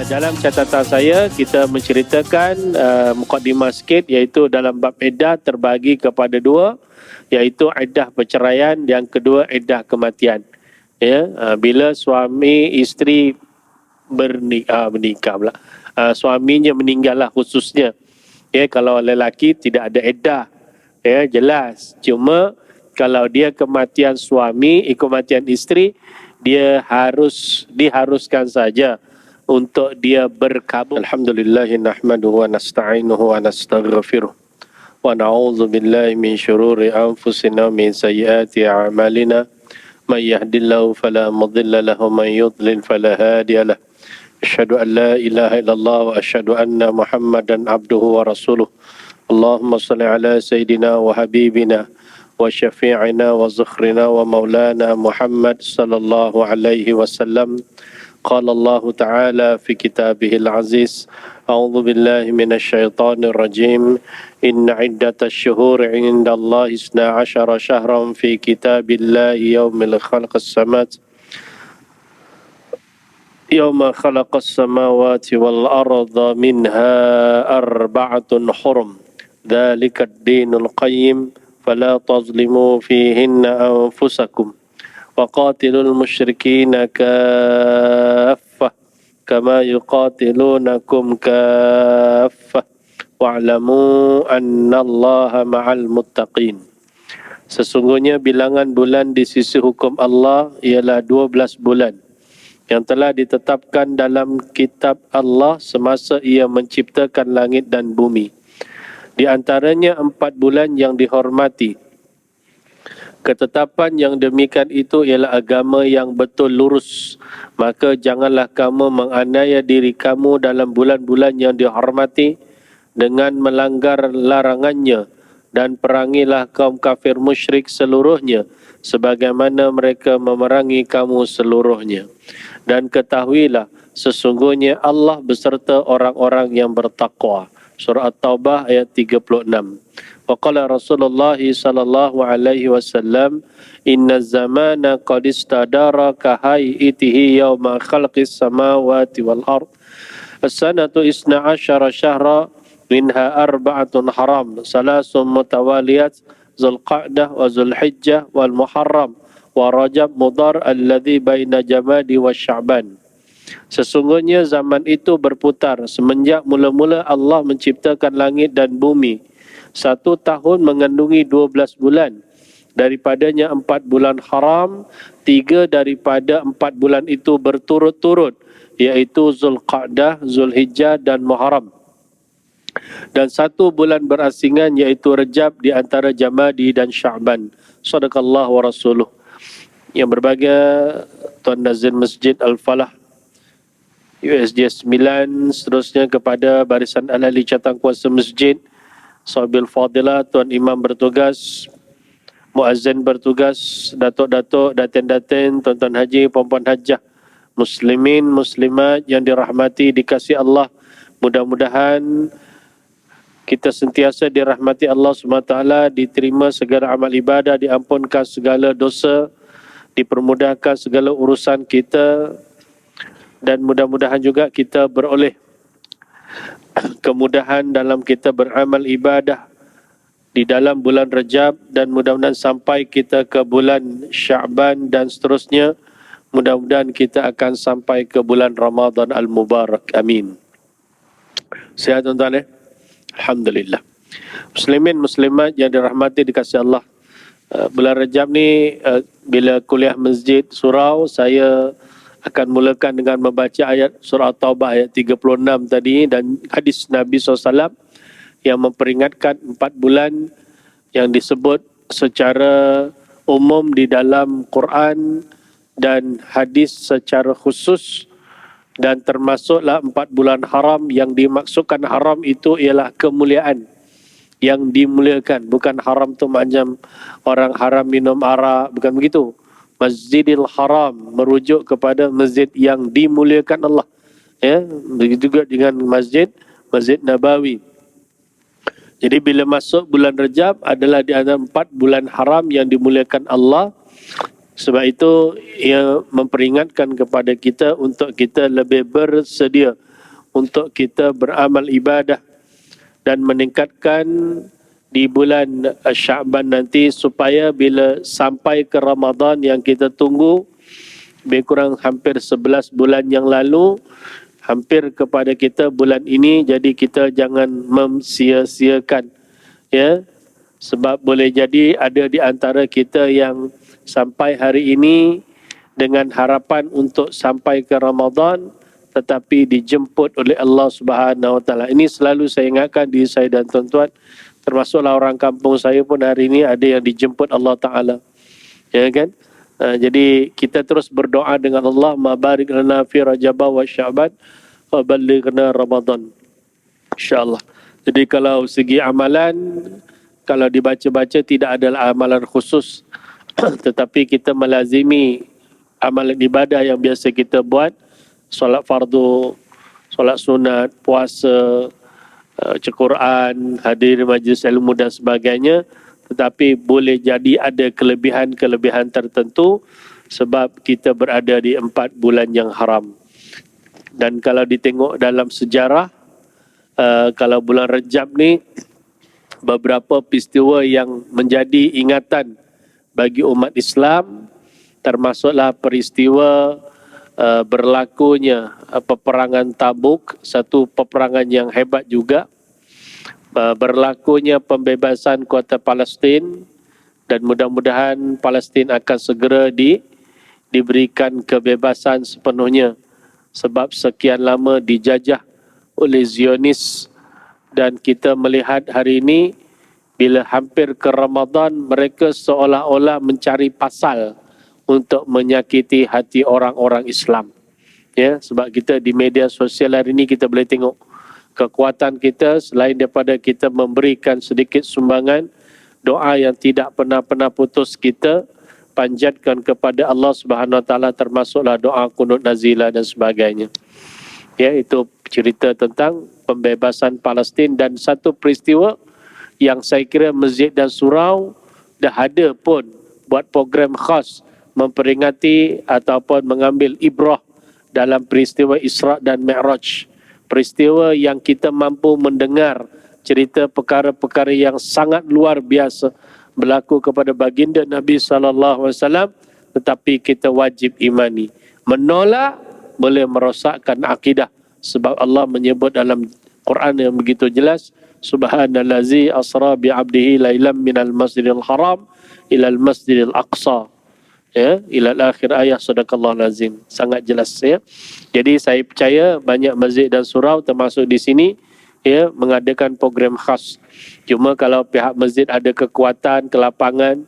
Dalam catatan saya, kita menceritakan mukadimah sikit, iaitu dalam bab iddah terbagi kepada dua, iaitu iddah perceraian, yang kedua iddah kematian. Ya, bila suami isteri menikah pula, suaminya meninggal lah khususnya. Ya, kalau lelaki tidak ada iddah, ya jelas. Cuma kalau dia kematian suami, kematian isteri, dia diharuskan saja untuk dia berkabung. Alhamdulillah nahmaduhu wa nasta'inuhu wa nastaghfiruh wa na'udzu billahi min syururi anfusina min sayyiati a'malina may yahdihillahu fala mudilla lahu man yudlil fala hadiya lahu. Asyhadu an la ilaha illallah wa asyhadu anna Muhammadan abduhu wa rasuluh. Allahumma salli ala sayyidina wa habibina wa syafi'ina wa zukhrina wa maulana Muhammad sallallahu alaihi wasallam. قال الله تعالى في كتابه العزيز أعوذ بالله من الشيطان الرجيم إن عدة الشهور عند الله 12 شهرا في كتاب الله يوم خلق السماوات والأرض منها 4 حرم ذلك الدين القيم فلا تظلموا فيهن أنفسكم وقاتلوا المشركين كافة كما يقاتلونكم كافة واعلموا أن الله مع المتقين. Sesungguhnya bilangan bulan di sisi hukum Allah ialah 12 bulan yang telah ditetapkan dalam kitab Allah semasa ia menciptakan langit dan bumi. Di antaranya 4 bulan yang dihormati. Ketetapan yang demikian itu ialah agama yang betul lurus. Maka janganlah kamu menganiaya diri kamu dalam bulan-bulan yang dihormati dengan melanggar larangannya, dan perangilah kaum kafir musyrik seluruhnya sebagaimana mereka memerangi kamu seluruhnya. Dan ketahuilah sesungguhnya Allah beserta orang-orang yang bertakwa. Surah At-Taubah ayat 36. Waqala Rasulullah sallallahu alaihi wasallam, inna zamana qad istadara ka hayatihi yawma khalqis samawati wal ard. As-sanatu 12 syahra minha 4 haram, salasun mutawaliyat, Zulqa'dah wa Zulhijjah wal Muharram wa Rajab Mudhar alladhi baina Jamadi wa Sya'ban. Sesungguhnya zaman itu berputar semenjak mula-mula Allah menciptakan langit dan bumi. 1 tahun mengandungi 12 bulan. Daripadanya 4 bulan haram, 3 daripada 4 bulan itu berturut-turut, iaitu Zulqa'dah, Zulhijjah dan Muharram. Dan 1 bulan berasingan, iaitu Rajab di antara Jamadi dan Sya'ban. Sadaqallahu wa rasuluh. Yang berbahagia Tuan Nazir Masjid Al-Falah USJ 9, seterusnya kepada barisan ahli catang kuasa masjid, Sahabil Fadilah, Tuan Imam bertugas, Muazzin bertugas, datuk-datuk, datin-datin, tuan-tuan haji, puan-puan hajah, muslimin, muslimat yang dirahmati, dikasihi Allah. Mudah-mudahan kita sentiasa dirahmati Allah SWT, diterima segala amal ibadah, diampunkan segala dosa, dipermudahkan segala urusan kita, dan mudah-mudahan juga kita beroleh kemudahan dalam kita beramal ibadah di dalam bulan Rajab, dan mudah-mudahan sampai kita ke bulan Sya'ban dan seterusnya. Mudah-mudahan kita akan sampai ke bulan Ramadan Al-Mubarak. Amin. Sihat tuan-tuan. Alhamdulillah. Muslimin muslimat yang dirahmati dikasihi Allah. Bulan Rajab ni bila kuliah masjid surau, saya akan mulakan dengan membaca ayat surah Taubah ayat 36 tadi, dan hadis Nabi SAW yang memperingatkan 4 bulan yang disebut secara umum di dalam Quran dan hadis secara khusus, dan termasuklah 4 bulan haram. Yang dimaksudkan haram itu ialah kemuliaan yang dimuliakan, bukan haram tu macam orang haram minum arak, bukan begitu. Masjidil Haram merujuk kepada masjid yang dimuliakan Allah. Ya, begitu juga dengan Masjid Nabawi. Jadi bila masuk bulan Rajab adalah di antara 4 bulan haram yang dimuliakan Allah. Sebab itu ia memperingatkan kepada kita untuk kita lebih bersedia untuk kita beramal ibadah dan meningkatkan di bulan Sya'ban nanti supaya bila sampai ke Ramadan yang kita tunggu lebih kurang hampir 11 bulan yang lalu, hampir kepada kita bulan ini, jadi kita jangan memsia-siakan, ya, sebab boleh jadi ada di antara kita yang sampai hari ini dengan harapan untuk sampai ke Ramadan tetapi dijemput oleh Allah Subhanahu Wa Taala. Ini selalu saya ingatkan diri saya dan tuan-tuan, termasuklah orang kampung saya pun hari ini ada yang dijemput Allah Taala, ya kan? Jadi kita terus berdoa dengan Allah, ma barik lana fi Rajab wa Sya'ban wa ballighna Ramadan, insyaallah. Jadi kalau segi amalan, kalau dibaca-baca tidak ada amalan khusus tetapi kita melazimi amalan ibadah yang biasa kita buat, solat fardu, solat sunat, puasa, baca Quran, hadir majlis ilmu dan sebagainya. Tetapi boleh jadi ada kelebihan-kelebihan tertentu sebab kita berada di 4 bulan yang haram. Dan kalau ditengok dalam sejarah, kalau bulan Rejab ni, beberapa peristiwa yang menjadi ingatan bagi umat Islam, termasuklah peristiwa berlakunya peperangan Tabuk, satu peperangan yang hebat juga, berlakunya pembebasan kota Palestin, dan mudah-mudahan Palestin akan segera diberikan kebebasan sepenuhnya sebab sekian lama dijajah oleh Zionis. Dan kita melihat hari ini bila hampir ke Ramadan, mereka seolah-olah mencari pasal untuk menyakiti hati orang-orang Islam. Ya, sebab kita di media sosial hari ini kita boleh tengok kekuatan kita selain daripada kita memberikan sedikit sumbangan, doa yang tidak pernah putus kita panjatkan kepada Allah Subhanahu Wa Taala, termasuklah doa kunut nazilah dan sebagainya. Ya, itu cerita tentang pembebasan Palestin. Dan satu peristiwa yang saya kira masjid dan surau dah ada pun buat program khas memperingati ataupun mengambil ibrah dalam peristiwa Isra' dan Mi'raj. Peristiwa yang kita mampu mendengar cerita perkara-perkara yang sangat luar biasa berlaku kepada baginda Nabi SAW, tetapi kita wajib imani. Menolak boleh merosakkan akidah, sebab Allah menyebut dalam Quran yang begitu jelas, subhanallazi asra bi'abdihi lailam minal masjidil haram ilal masjidil aqsa, ya, ilal akhir ayat, sadaqallahu lazim. Sangat jelas, ya. Jadi saya percaya banyak masjid dan surau termasuk di sini, ya, mengadakan program khas. Cuma kalau pihak masjid ada kekuatan, kelapangan,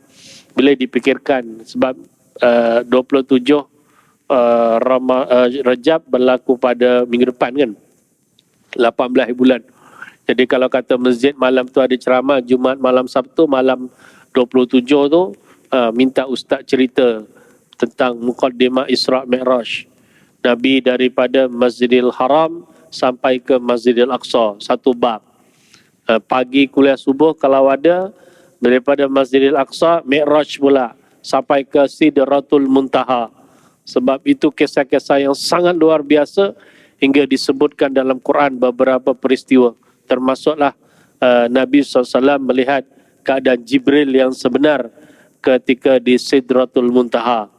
boleh dipikirkan sebab 27 Rejab berlaku pada minggu depan kan, 18 bulan. Jadi kalau kata masjid malam tu ada ceramah, Jumaat malam, Sabtu malam 27 tu, minta ustaz cerita tentang muqaddimah Isra' Mi'raj Nabi daripada Masjidil Haram sampai ke Masjidil Aqsa, satu bab. Pagi kuliah subuh kalau ada, daripada Masjidil Aqsa Mi'raj pula sampai ke Sidratul Muntaha. Sebab itu kisah-kisah yang sangat luar biasa hingga disebutkan dalam Quran beberapa peristiwa, termasuklah Nabi SAW melihat keadaan Jibril yang sebenar ketika di Sidratul Muntaha,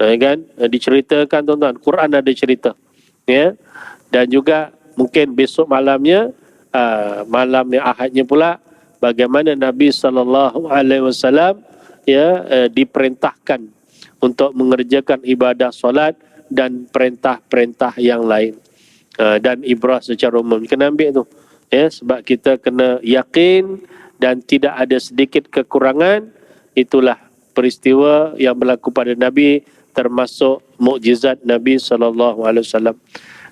kan? Diceritakan tuan-tuan, Quran ada cerita, ya. Dan juga mungkin besok malamnya, malam yang Ahadnya pula, bagaimana Nabi SAW diperintahkan untuk mengerjakan ibadah solat dan perintah-perintah yang lain, dan ibrah secara umum kena ambil tu, ya, sebab kita kena yakin dan tidak ada sedikit kekurangan. Itulah peristiwa yang berlaku pada Nabi, termasuk mukjizat Nabi SAW.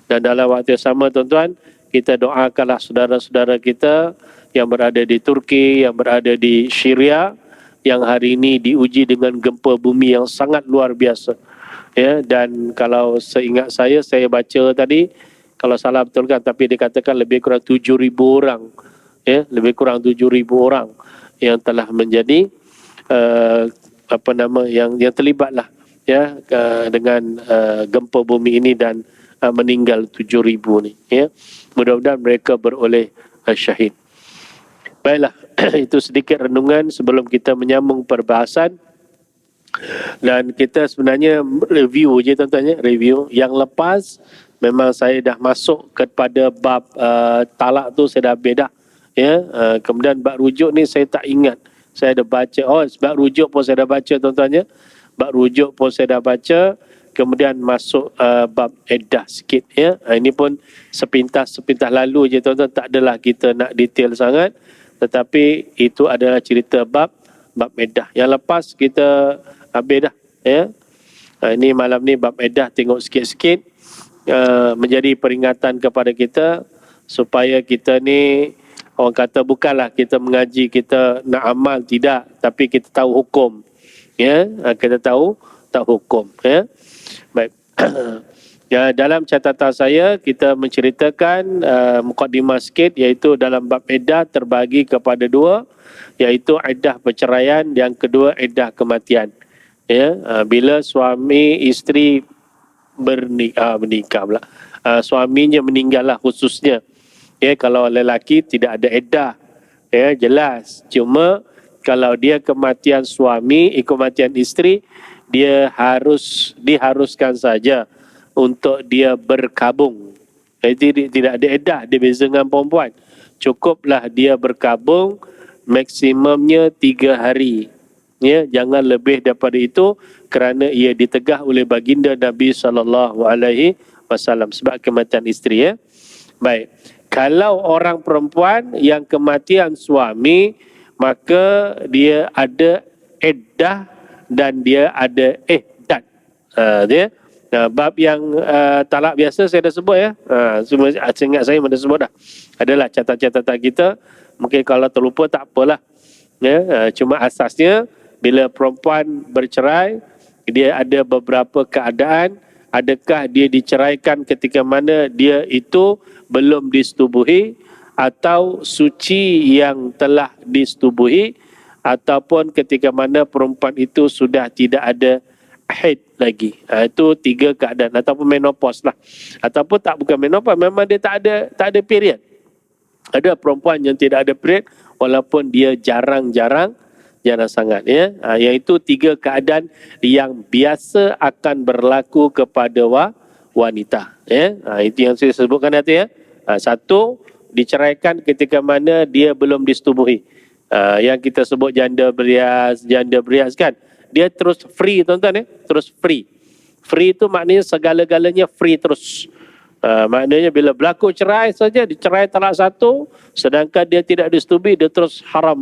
Dan dalam waktu yang sama tuan-tuan, kita doakanlah saudara-saudara kita yang berada di Turki, yang berada di Syria, yang hari ini diuji dengan gempa bumi yang sangat luar biasa, ya. Dan kalau seingat saya baca tadi, kalau salah betul kan, tapi dikatakan lebih kurang 7,000 orang, ya, lebih kurang 7,000 orang yang telah menjadi yang terlibatlah ya dengan gempa bumi ini dan meninggal 7,000 ni, ya. Mudah-mudahan mereka beroleh syahid. Baiklah, itu sedikit renungan sebelum kita menyambung perbahasan. Dan kita sebenarnya review je tuan-tuan, review. Yang lepas memang saya dah masuk kepada bab talak tu, saya dah habis dah, ya. Kemudian bab rujuk ni saya tak ingat saya ada baca. Oh, bab rujuk pun saya dah baca tuan-tuan, ya. Bab rujuk pun saya dah baca. Kemudian masuk bab iddah sikit, ya. Ini pun sepintas lalu je tuan-tuan, tak adalah kita nak detail sangat, tetapi itu adalah cerita bab iddah. Yang lepas kita habis dah, ya. Ini malam ni bab iddah tengok sikit-sikit, menjadi peringatan kepada kita supaya kita ni, orang kata bukanlah kita mengaji kita nak amal, tidak, tapi kita tahu hukum, ya. Kita tahu hukum, ya. Baik. Ya, dalam catatan saya kita menceritakan mukadimah sikit, iaitu dalam bab iddah terbagi kepada dua, iaitu iddah perceraian, yang kedua iddah kematian. Ya, bila suami isteri menikah pula, suaminya meninggal lah khususnya. Ya, kalau lelaki tidak ada iddah, ya, jelas. Cuma kalau dia kematian suami, kematian isteri, dia diharuskan saja untuk dia berkabung. Jadi tidak ada iddah, dia beza dengan perempuan. Cukuplah dia berkabung, maksimumnya 3 hari. Ya, jangan lebih daripada itu, kerana ia ditegah oleh baginda Nabi SAW sebab kematian isteri, ya. Baik. Kalau orang perempuan yang kematian suami, maka dia ada iddah dan dia ada ihdat. Dia bab yang talak biasa saya dah sebut, ya. Semua ingat saya dah sebut dah. Adalah catatan-catatan kita. Mungkin kalau terlupa tak apalah. Ya, cuma asasnya bila perempuan bercerai, dia ada beberapa keadaan. Adakah dia diceraikan ketika mana dia itu belum disetubuhi, atau suci yang telah disetubuhi, ataupun ketika mana perempuan itu sudah tidak ada haid lagi. Itu 3 keadaan. Ataupun menopause lah. Ataupun bukan menopause, memang dia tak ada period. Ada perempuan yang tidak ada period walaupun dia jarang sangat, ya. Iaitu 3 keadaan yang biasa akan berlaku kepada wanita, ya. Itu yang saya sebutkan tadi, ya. 1, diceraikan ketika mana dia belum disetubuhi. Yang kita sebut janda berias kan. Dia terus free, tuan-tuan, ya. Terus free. Free itu maknanya segala-galanya free terus. Maknanya bila berlaku cerai saja, dicerai talak 1, sedangkan dia tidak disetubuhi, dia terus haram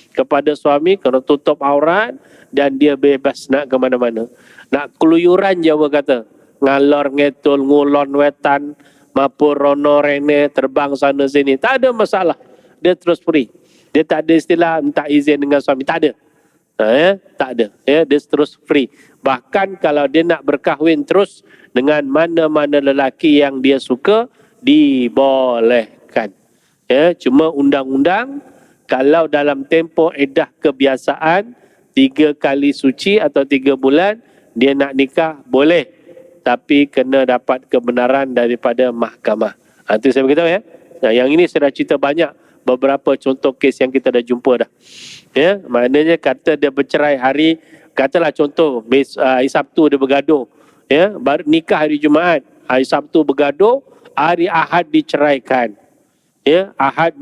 kepada suami, kena tutup aurat, dan dia bebas nak ke mana-mana. Nak keluyuran, Jawa kata, ngalor ngetul, ngulon wetan, mapur rono rene, terbang sana sini, tak ada masalah. Dia terus free. Dia tak ada istilah minta izin dengan suami, tak ada. Ya, tak ada. Ya, dia terus free. Bahkan kalau dia nak berkahwin terus dengan mana-mana lelaki yang dia suka, dibolehkan. Ya, cuma undang-undang, kalau dalam tempoh iddah kebiasaan 3 kali suci atau 3 bulan, dia nak nikah boleh, tapi kena dapat kebenaran daripada mahkamah. Itu saya beritahu, ya. Nah, yang ini saya dah cerita banyak, beberapa contoh kes yang kita dah jumpa dah. Ya, maknanya kata dia bercerai hari, katalah contoh hari Sabtu dia bergaduh, ya, baru nikah hari Jumaat, hari Sabtu bergaduh, hari Ahad diceraikan. Ya, Ahad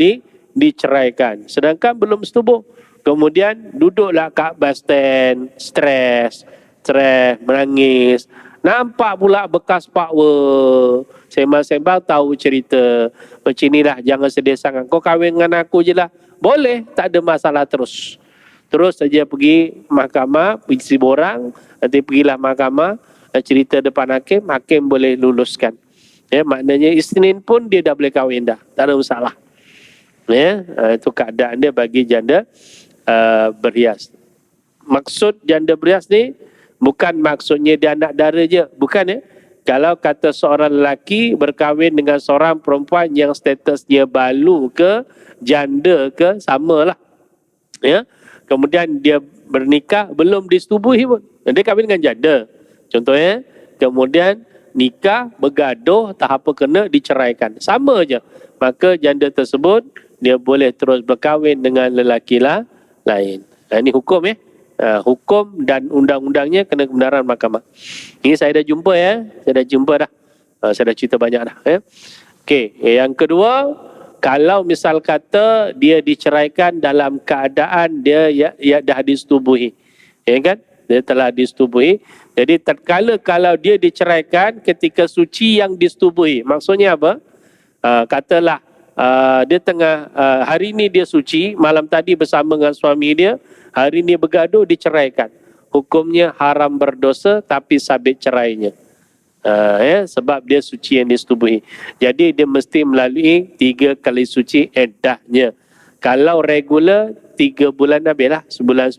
diceraikan, sedangkan belum setubuh. Kemudian duduklah kat bus stand, stres, menangis. Nampak pula bekas power. Sembang-sembang tahu cerita. Macam inilah, jangan sedih sangat. Kau kahwin dengan aku je lah. Boleh, tak ada masalah terus. Terus saja pergi mahkamah, pergi borang, nanti pergilah mahkamah, cerita depan hakim, hakim boleh luluskan. Ya, maknanya Isnin pun dia dah boleh kahwin dah. Tak ada masalah. Ya, itu keadaan dia bagi janda berhias. Maksud janda berhias ni bukan maksudnya dia anak dara je, bukan, ya. Kalau kata seorang lelaki berkahwin dengan seorang perempuan yang statusnya balu ke janda ke, samalah, ya. Kemudian dia bernikah belum disetubuhi pun, dia kahwin dengan janda, Contohnya, kemudian nikah, bergaduh, tak apa kena diceraikan. Sama je. Maka janda tersebut, dia boleh terus berkahwin dengan lelaki lain. Ini hukum ya. Hukum dan undang-undangnya kena kebenaran mahkamah. Ini saya dah jumpa ya. Saya dah jumpa dah. Saya dah cerita banyak dah. Ya. Okey, yang kedua, kalau misal kata dia diceraikan dalam keadaan dia dah disetubuhi. Ya kan? Dia telah disetubuhi. Jadi tatkala kalau dia diceraikan ketika suci yang disetubuhi. Maksudnya apa? Katalah dia tengah hari ini dia suci, malam tadi bersama dengan suami dia, hari ini bergaduh, diceraikan. Hukumnya haram berdosa tapi sabit cerainya. Sebab dia suci yang disetubuhi. Jadi dia mesti melalui 3 kali suci eddahnya. Kalau regular 3 bulan habis lah. Sebulan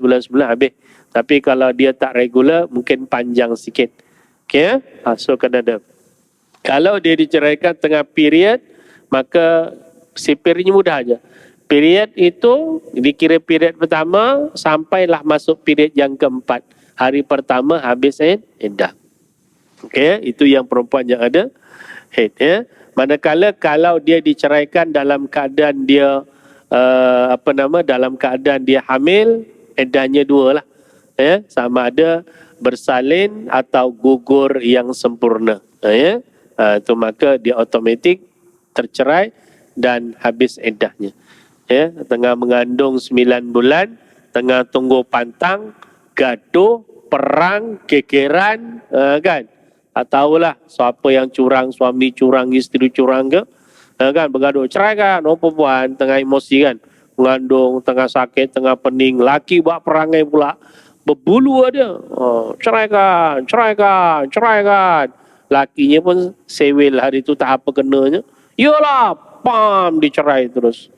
habis. Tapi kalau dia tak regular mungkin panjang sikit. Okay? So kena ada. Kalau dia diceraikan tengah period, maka si periodnya mudah aja. Period itu dikira period pertama sampailah masuk period yang keempat. Hari pertama habis iddah. Okey, itu yang perempuan yang ada haid ya. Manakala kalau dia diceraikan dalam keadaan dia dalam keadaan dia hamil, iddahnya 2 lah. Ya, sama ada bersalin atau gugur yang sempurna. Ya. Itu maka dia automatik tercerai dan habis iddahnya. Ya, tengah mengandung 9 bulan, tengah tunggu pantang, gaduh, perang, gegeran, kan? Tahulah siapa yang curang, suami curang, isteri curang ke, kan? Bergaduh, ceraikan, perempuan tengah emosi kan, mengandung, tengah sakit, tengah pening, laki buat perangai pula, berbulu ada, ceraikan, lakinya pun sewil hari itu tak apa kenanya, yalah, pam, dicerai terus.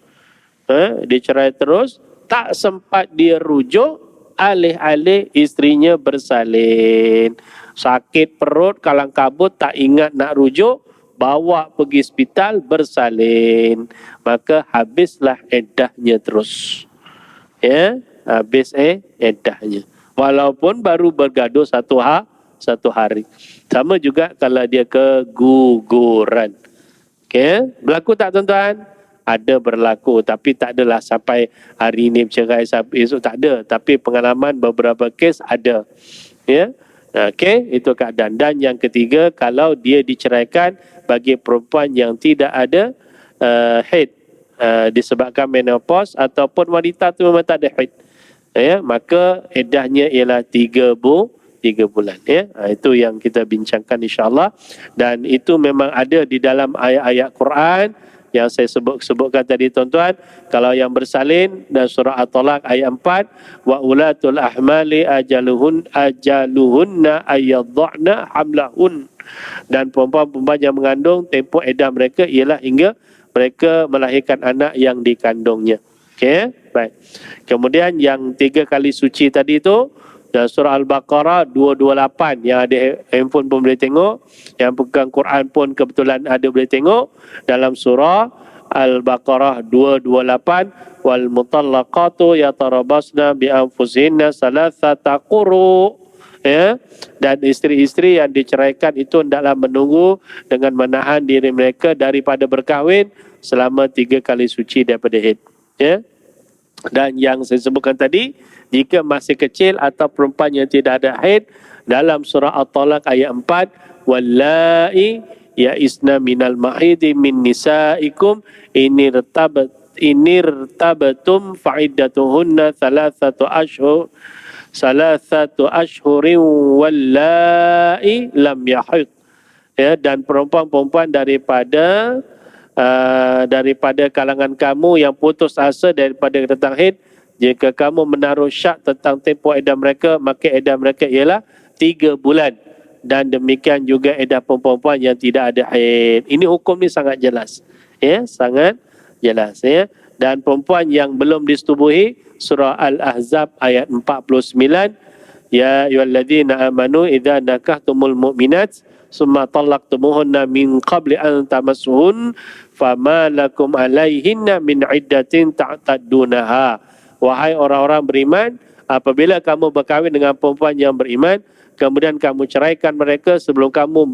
Dicerai terus, tak sempat dia rujuk, alih-alih istrinya bersalin. Sakit perut, kalang kabut, tak ingat nak rujuk, bawa pergi hospital, bersalin. Maka habislah iddahnya terus. Ya, habis iddahnya. Walaupun baru bergaduh satu hari. Sama juga kalau dia keguguran. Okay? Berlaku tak tuan-tuan? Ada berlaku, tapi tak adalah sampai hari ini bercerai, sampai esok tak ada. Tapi pengalaman beberapa kes ada. Ya, okey, itu keadaan. Dan yang ketiga, kalau dia diceraikan bagi perempuan yang tidak ada haid, disebabkan menopause ataupun wanita tu memang tak ada haid, ya, maka iddahnya ialah 3 bulan. Ya, itu yang kita bincangkan insya-Allah. Dan itu memang ada di dalam ayat-ayat Quran yang saya sebutkan tadi tuan-tuan. Kalau yang bersalin dan surah At-Talaq ayat 4, wa ulatul ahmali ajaluhunna ayyadhna hamlahun, dan perempuan-perempuan yang mengandung tempoh iddah mereka ialah hingga mereka melahirkan anak yang dikandungnya. Okey, baik. Kemudian yang 3 kali suci tadi itu dan surah Al-Baqarah 228, yang ada handphone pun boleh tengok, yang pegang Quran pun kebetulan ada boleh tengok. Dalam surah Al-Baqarah 228, wal mutallaqatu yatarabasna bi anfusihinna salatsata quru. Ya, dan isteri-isteri yang diceraikan itu hendaklah menunggu dengan menahan diri mereka daripada berkahwin selama 3 kali suci daripada haid. Ya. Dan yang saya sebutkan tadi, jika masih kecil atau perempuan yang tidak ada haid, dalam surah At-Talaq ayat 4, wallai ya'isna minal mahidi min nisaikum inirtabatum fa'iddatuhunna thalathatu ashhurin wallai lam yahid. Ya, dan perempuan-perempuan daripada kalangan kamu yang putus asa daripada tentang haid, jika kamu menaruh syak tentang tempoh iddah mereka, maka iddah mereka ialah 3 bulan. Dan demikian juga iddah perempuan yang tidak ada haid. Ini hukum ni sangat jelas. Ya, sangat jelas. Ya. Dan perempuan yang belum disetubuhi, surah Al-Ahzab ayat 49, ya ayyuhalladzina amanu idza nakahtumul mu'minat summa talaqtumuhunna min qabli an tamassuhun fama lakum alaihinna min iddatin ta'taddunaha. Wahai orang-orang beriman, apabila kamu berkahwin dengan perempuan yang beriman kemudian kamu ceraikan mereka sebelum kamu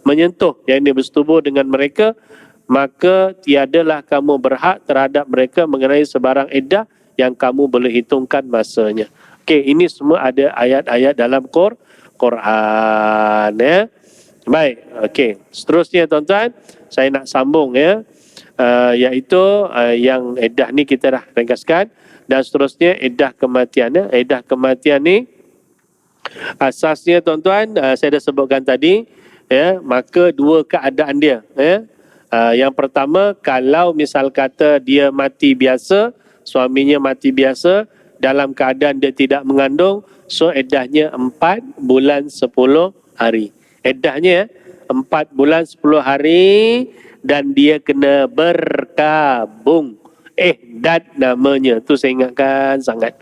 menyentuh, yang ini bersetubuh dengan mereka, maka tiadalah kamu berhak terhadap mereka mengenai sebarang iddah yang kamu boleh hitungkan masanya. Okey, ini semua ada ayat-ayat dalam Quran, ya. Baik, okey. Seterusnya tuan-tuan, saya nak sambung, ya. Iaitu yang iddah ni kita dah ringkaskan, dan seterusnya iddah kematian, ya. Iddah kematian ni asasnya tuan-tuan, saya dah sebutkan tadi, ya, maka dua keadaan dia, ya. Yang pertama, kalau misal kata dia mati biasa, suaminya mati biasa, dalam keadaan dia tidak mengandung, so iddahnya 4 bulan 10 hari. Iddahnya 4 bulan 10 hari, dan dia kena berkabung. Ihdad namanya, tu saya ingatkan sangat.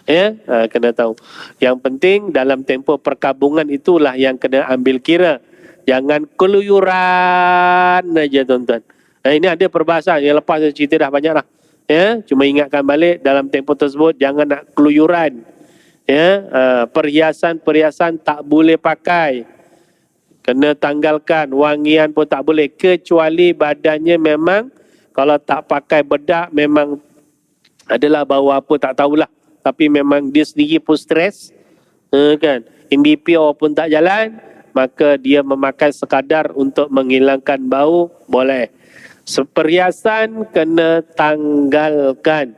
Ya, kena tahu. Yang penting dalam tempoh perkabungan itulah yang kena ambil kira. Jangan keluyuran aja tuan-tuan. Ini ada perbahasan yang lepas saya cerita dah banyak lah. Ya, cuma ingatkan balik dalam tempoh tersebut jangan nak keluyuran. Ya, perhiasan-perhiasan tak boleh pakai. Kena tanggalkan, wangian pun tak boleh, kecuali badannya memang kalau tak pakai bedak memang adalah bau apa tak tahulah, tapi memang dia sendiri pun stres, kan, MBPO pun tak jalan, maka dia memakai sekadar untuk menghilangkan bau, boleh. Perhiasan kena tanggalkan,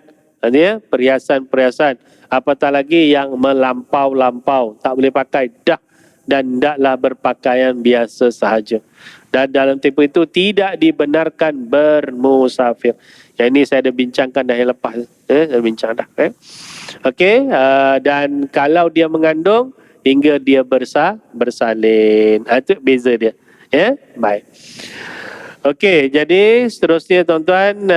ya, perhiasan-perhiasan, apatah lagi yang melampau-lampau tak boleh pakai dah, dan hendaklah berpakaian biasa sahaja. Dan dalam tempoh itu tidak dibenarkan bermusafir. Yang ini saya dah bincangkan dah yang lepas. Saya bincang dah. Okey, dan kalau dia mengandung hingga dia bersalin. Itu beza dia. Ya, baik. Okey, jadi seterusnya tuan-tuan,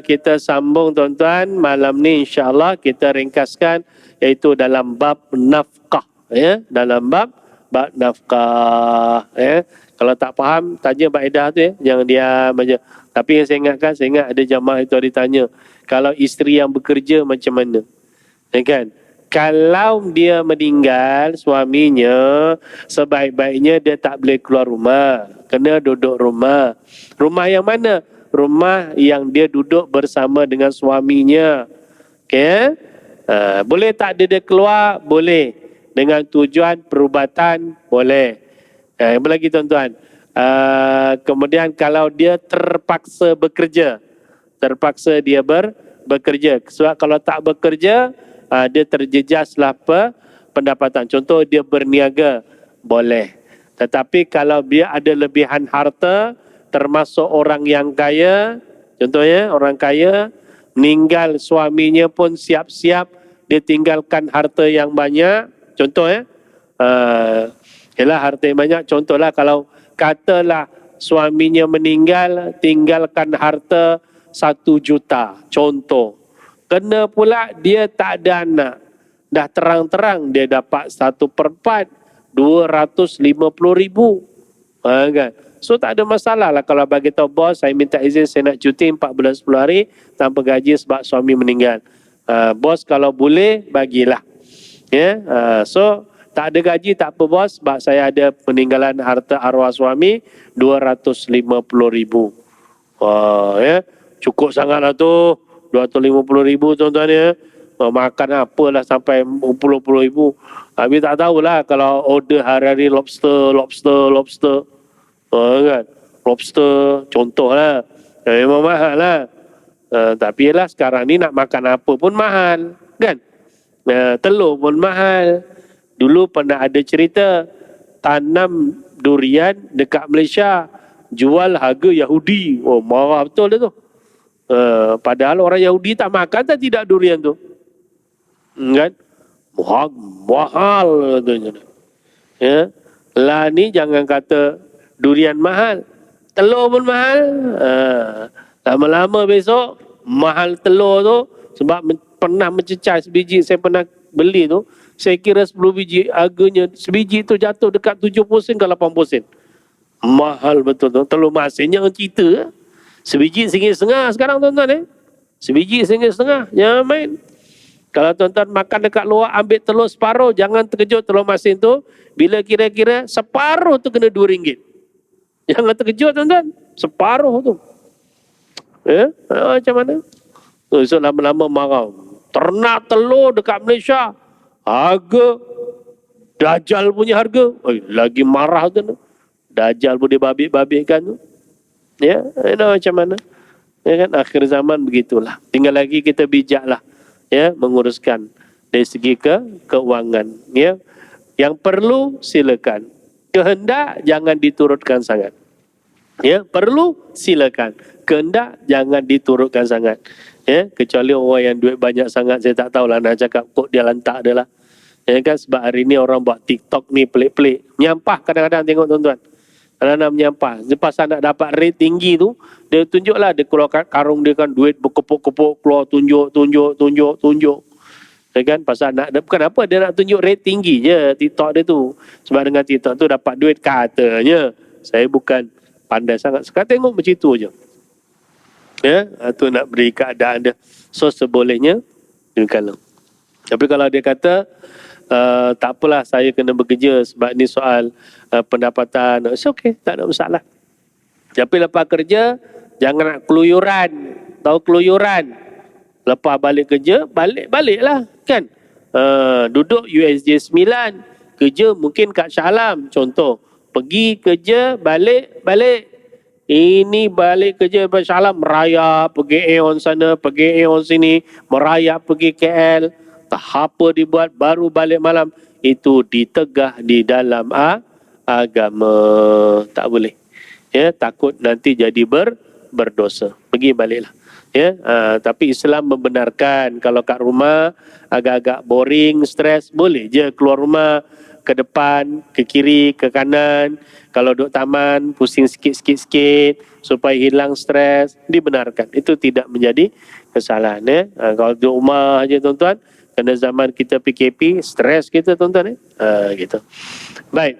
kita sambung tuan-tuan. Malam ni insya-Allah kita ringkaskan iaitu dalam bab nafkah, ya, dalam bab nafkah, ya. Kalau tak faham tanya Baidah tu, ya, jangan diam aja. Tapi yang saya ingatkan, saya ingat ada jamaah itu ada tanya, kalau isteri yang bekerja macam mana? Ya kan? Kalau dia meninggal suaminya, sebaik-baiknya dia tak boleh keluar rumah, kena duduk rumah. Rumah yang mana? Rumah yang dia duduk bersama dengan suaminya. Okey? Boleh tak dia keluar? Boleh. Dengan tujuan perubatan, boleh. Apa lagi tuan-tuan? Kemudian kalau dia terpaksa bekerja, terpaksa dia bekerja. Sebab kalau tak bekerja, dia terjejaslah pendapatan. Contoh dia berniaga, boleh. Tetapi kalau dia ada lebihan harta, termasuk orang yang kaya, contohnya orang kaya, meninggal suaminya pun siap-siap dia tinggalkan harta yang banyak. Contoh, ya, ialah harta yang banyak. Contohlah kalau katalah suaminya meninggal, tinggalkan harta 1 juta. Contoh. Kena pula dia tak ada anak. Dah terang-terang dia dapat 1/4, 250,000. Kan? So tak ada masalah lah kalau bagi tahu bos, saya minta izin saya nak cuti 4 bulan 10 hari tanpa gaji sebab suami meninggal. Bos kalau boleh bagilah. Ya, so tak ada gaji tak apa bos, sebab saya ada peninggalan harta arwah suami 250,000. Ya, cukup sangatlah tu 250,000 tuan-tuan, ya. Makan apalah sampai puluh-puluh ribu. Habis tak tahulah kalau order hari-hari lobster. Kan? Lobster contohlah. Memang mahal lah. Tapi lah sekarang ni nak makan apa pun mahal, kan? Telur pun mahal. Dulu pernah ada cerita tanam durian dekat Malaysia, jual harga Yahudi. Oh, marah betul dia tu. Padahal orang Yahudi tak makan tak tidak durian tu. Kan? Mahal katanya. Ya. Lah ni jangan kata durian mahal, telur pun mahal. Lama-lama besok mahal telur tu, sebab pernah mencecah sebiji saya pernah beli tu, saya kira 10 biji harganya sebiji tu jatuh dekat 70 sen ke 80 sen. Mahal betul tu. Telur masin jangan cerita. Sebiji RM1.50 sekarang tuan-tuan, Sebiji RM1.50, jangan main. Kalau tuan-tuan makan dekat luar, ambil telur separuh, jangan terkejut telur masin tu. Bila kira-kira separuh tu kena RM2. Jangan terkejut tuan-tuan, separuh tu. Macam mana? So lama-lama marah. Ternak telur dekat Malaysia, harga Dajjal punya harga. Lagi marah tu. Dajjal pun dia babik-babikkan tu. Ya, macam mana? Ya kan, akhir zaman begitulah. Tinggal lagi kita bijaklah, ya, menguruskan dari segi keuangan. Ya, yang perlu silakan. Kehendak jangan diturutkan sangat. Ya, perlu silakan. Kehendak jangan diturutkan sangat. Ya, kecuali orang yang duit banyak sangat, saya tak tahulah nak cakap kok dia lantak dia lah. Ya kan, sebab hari ni orang buat TikTok ni pelik-pelik. Menyampah kadang-kadang tengok tuan-tuan. Kadang-kadang menyampah. Lepas nak dapat rate tinggi tu, dia tunjuklah, dia keluar karung dia kan, duit berkepuk-kepuk, keluar tunjuk. Ya kan, pasal bukan apa, dia nak tunjuk rate tinggi je TikTok dia tu. Sebab dengan TikTok tu dapat duit katanya. Saya bukan pandai sangat. Sekarang tengok macam tu je. Ya, tu nak beri keadaan dia. So sebolehnya, demikianlah. Tapi kalau dia kata, tak apalah saya kena bekerja sebab ni soal pendapatan, it's okay, tak ada masalah. Tapi lepas kerja, jangan nak keluyuran. Tahu keluyuran? Lepas balik kerja, balik-baliklah kan. Duduk USJ 9, kerja mungkin kat Shah Alam contoh. Pergi kerja, balik. Ini balik kerja kat Shah Alam, merayap, pergi Aeon sana, pergi Aeon sini, merayap pergi KL. Tak apa dibuat, baru balik malam. Itu ditegah di dalam agama. Tak boleh. Ya, takut nanti jadi berdosa. Pergi baliklah. Ya, tapi Islam membenarkan kalau kat rumah agak-agak boring, stres, boleh je keluar rumah, ke depan, ke kiri, ke kanan. Kalau duduk taman, pusing sikit supaya hilang stres, dibenarkan. Itu tidak menjadi kesalahan. Ya. Kalau duduk rumah je tuan-tuan, kerana zaman kita PKP, stres kita tuan-tuan. Gitu. Baik.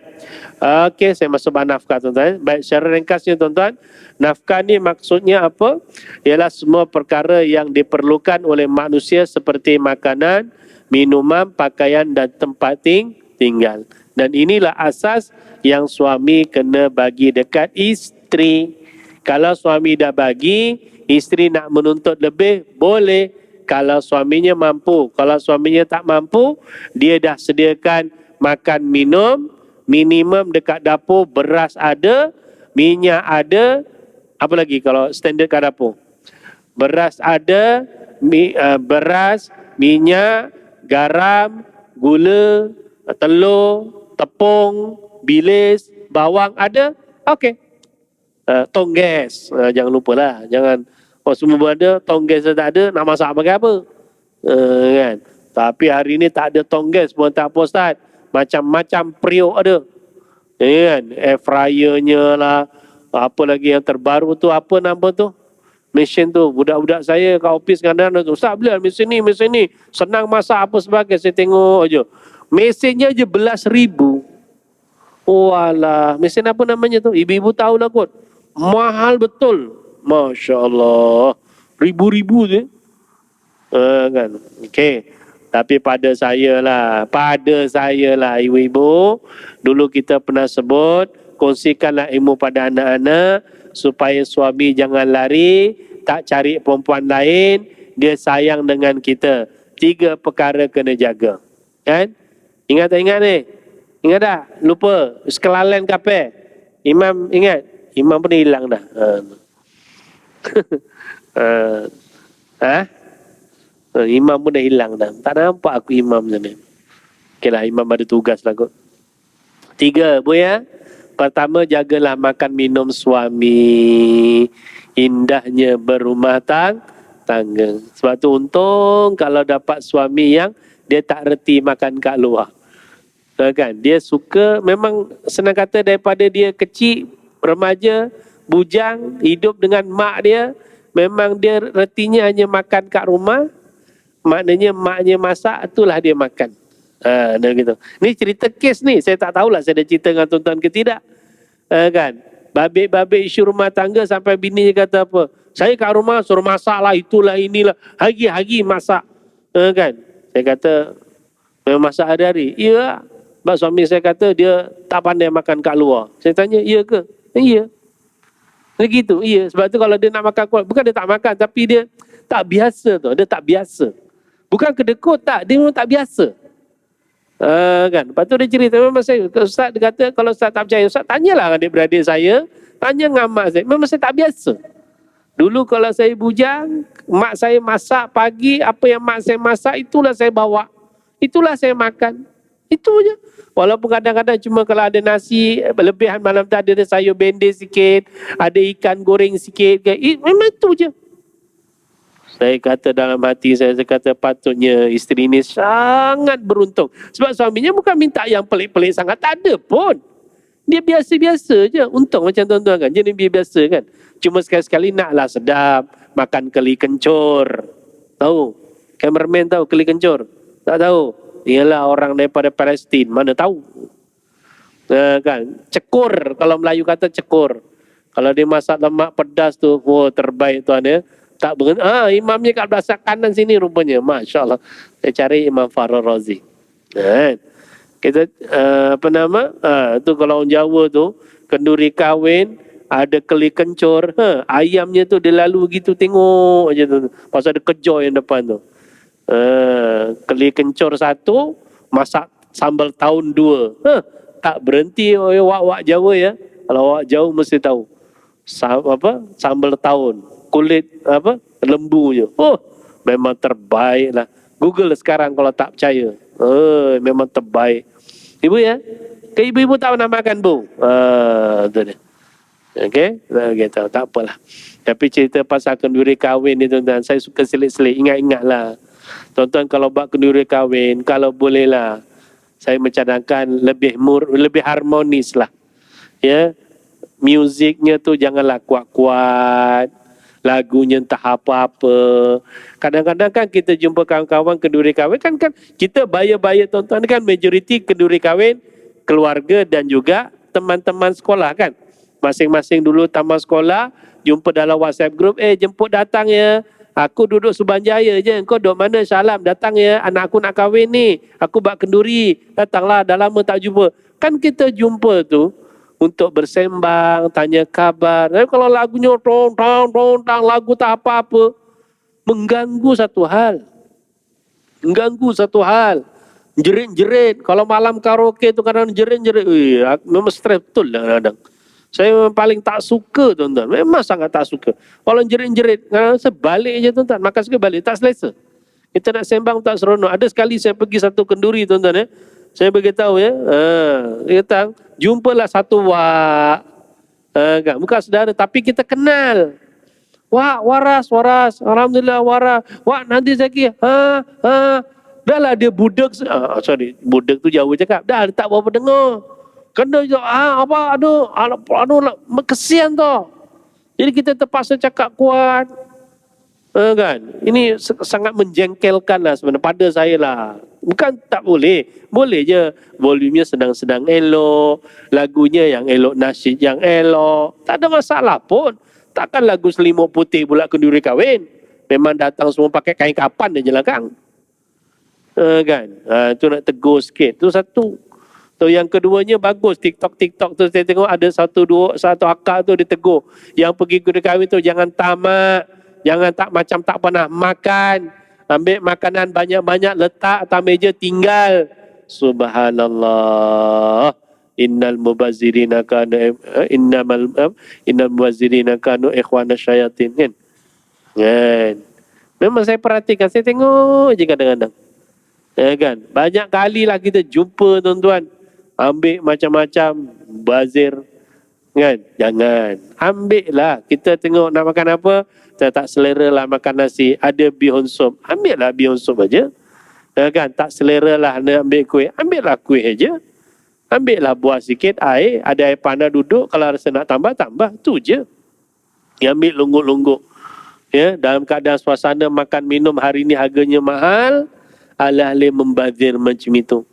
Okey, saya masuk bab nafkah tuan-tuan. Baik, secara ringkasnya tuan-tuan, nafkah ni maksudnya apa? Ialah semua perkara yang diperlukan oleh manusia seperti makanan, minuman, pakaian dan tempat tinggal. Dan inilah asas yang suami kena bagi dekat isteri. Kalau suami dah bagi, isteri nak menuntut lebih, boleh. Kalau suaminya mampu. Kalau suaminya tak mampu, dia dah sediakan makan minum, minimum dekat dapur, beras ada, minyak ada, apa lagi kalau standard kat dapur? Beras ada, beras, minyak, garam, gula, telur, tepung, bilis, bawang ada, okey. Tongges, jangan lupalah, jangan semua ada, tongges tak ada, nak masak pakai apa? Kan? Tapi hari ni tak ada tongges pun tak apa Ustaz. Macam-macam periuk ada. Ya kan? Air fryernya lah. Apa lagi yang terbaru tu, apa nama tu? Mesin tu. Budak-budak saya kat office kadang-kadang tu, Ustaz beli mesin ni. Senang masak apa sebagainya. Saya tengok je. Mesinnya je RM11,000. Oh alah. Mesin apa namanya tu? Ibu-ibu tahulah kot. Mahal betul. Masya Allah. Ribu-ribu je. Kan? Okey. Tapi pada saya lah ibu-ibu, dulu kita pernah sebut, kongsikanlah ilmu pada anak-anak supaya suami jangan lari, tak cari perempuan lain, dia sayang dengan kita. 3 perkara kena jaga. Kan? Ingat tak ingat ni? Ingat tak? Lupa. Sekelalen kape. Imam ingat? Imam pun hilang dah. Imam pun dah hilang dah. Tak nampak aku imam sana. Okeylah, imam ada tugas lah kot. 3, Bu ya. Pertama, jagalah makan minum suami. Indahnya berumah tangga. Sebab tu untung kalau dapat suami yang dia tak reti makan kat luar. Kan? Dia suka, memang senang kata daripada dia kecil, remaja, bujang, hidup dengan mak dia, memang dia retinya hanya makan kat rumah. Maknanya maknya masak, itulah dia makan. Dan gitu. Ni cerita kes ni, saya tak tahulah saya ada cerita dengan tuan-tuan ke tidak. Kan? Babik-babik isu rumah tangga sampai bininya kata apa? Saya kat rumah suruh masak lah, itulah inilah. Hari-hari masak. Kan? Saya kata, memang masak hari-hari? Ya. Sebab suami saya kata dia tak pandai makan kat luar. Saya tanya, iya ke? Iya. Begitu, iya. Sebab tu kalau dia nak makan kuat, bukan dia tak makan, tapi dia tak biasa tu. Dia tak biasa. Bukan kedekut, tak. Dia memang tak biasa. Kan? Lepas tu dia cerita, memang saya, Ustaz dia kata, kalau Ustaz tak percaya, Ustaz tanyalah adik-beradik saya, tanya dengan mak saya. Memang saya tak biasa. Dulu kalau saya bujang, mak saya masak pagi, apa yang mak saya masak, itulah saya bawa. Itulah saya makan. Itu je. Walaupun kadang-kadang cuma kalau ada nasi, lebihan malam tadi ada sayur bendir sikit, ada ikan goreng sikit, memang itu je. Saya kata dalam hati saya kata patutnya isteri ni sangat beruntung. Sebab suaminya bukan minta yang pelik-pelik sangat, tak ada pun. Dia biasa-biasa je. Untung macam tuan-tuan kan, jadi biasa kan. Cuma sekali-sekali naklah sedap, makan keli kencur. Tahu? Cameraman tahu keli kencur? Tak tahu? Ialah orang daripada Palestin, mana tahu. Kan? Cekur, kalau Melayu kata cekur. Kalau dia masak lemak pedas tu, terbaik tuan ya. Tak berhenti. Imamnya kat belah kanan sini rupanya. Masya Allah. Saya cari Imam Farah Razi. Kita tu kalau orang Jawa tu kenduri kahwin ada keli kencur, ayamnya tu dia lalu gitu tengok aja tu. Pasal ada kejar yang depan tu. Keli kencur 1, masak sambal tahun 2. Tak berhenti wak-wak Jawa ya. Kalau wak Jawa mesti tahu. Sambal tahun, kulit lembunya. Memang terbaik lah. Google sekarang kalau tak percaya. Memang terbaik. Ibu ya? Ke ibu-ibu tak pernah makan bu? Tu dia. Okey, tahu tak apalah. Tapi cerita pasal kenduri kahwin ni tuan-tuan, saya suka selit-selit, ingat-ingatlah. Tuan-tuan kalau buat kenduri kahwin, kalau bolehlah, saya mencadangkan lebih harmonis lah. Ya, muziknya tu janganlah kuat-kuat, lagunya entah apa-apa. Kadang-kadang kan kita jumpa kawan-kawan kenduri kahwin kan kita bayar-bayar tuan-tuan kan majoriti kenduri kahwin keluarga dan juga teman-teman sekolah kan. Masing-masing dulu tamat sekolah, jumpa dalam WhatsApp group, jemput datang ya. Aku duduk Subanjaya je, kau duduk mana Syalam, datang ya, anak aku nak kahwin ni, aku buat kenduri, datanglah, dah lama tak jumpa. Kan kita jumpa tu untuk bersembang, tanya kabar. Tapi kalau lagunya tong lagu tak apa-apa, mengganggu satu hal. Jerit-jerit. Kalau malam karaoke tu kadang jerit-jerit, memang stres betul lah kadang. Saya memang paling tak suka tuan-tuan. Memang sangat tak suka. Kalau jerit-jerit, sebalik je tuan-tuan. Makan sekali balik, tak selesa. Kita nak sembang tak seronok. Ada sekali saya pergi satu kenduri tuan-tuan ya. Saya beritahu ya. Dia kata, jumpalah satu wak. Bukan saudara, tapi kita kenal. Wak, waras. Alhamdulillah waras. Wak, nanti lagi. Dah lah dia budak. Budak tu jauh cakap. Dah, tak berapa dengar. Kena je, aduh, kesian tu. Jadi kita terpaksa cakap kuat. Kan? Ini sangat menjengkelkan lah sebenarnya pada saya lah. Bukan tak boleh. Boleh je. Volumenya sedang-sedang elok. Lagunya yang elok, nasyid yang elok. Tak ada masalah pun. Takkan lagu Selimut Putih pula kenduri kahwin. Memang datang semua pakai kain kapan dia jelakang. Kan? Itu nak tegur sikit. Itu satu. So, yang keduanya bagus TikTok tu saya tengok ada satu akak tu dia tegur yang pergi kenduri kahwin tu jangan tamak, jangan macam tak pernah makan, ambil makanan banyak-banyak letak atas meja tinggal. Subhanallah. Innal mubazzirina kanu ikhwana syayatin kan. Memang saya perhatikan, saya tengok je kadang-kadang. Kan? Banyak kali lah kita jumpa tuan-tuan. Ambil macam-macam, bazir. Kan? Jangan. Ambil lah. Kita tengok nak makan apa, kita tak selera lah makan nasi. Ada bihun sup. Ambil lah bihun sup aja. Kan? Tak selera lah nak ambil kuih. Ambil lah kuih aja. Ambil lah buah sikit, air. Ada air panas duduk. Kalau rasa nak tambah. Tu je. Ambil lungguk-lungguk. Ya, dalam keadaan suasana makan minum hari ni harganya mahal. Alih-alih membazir macam itu.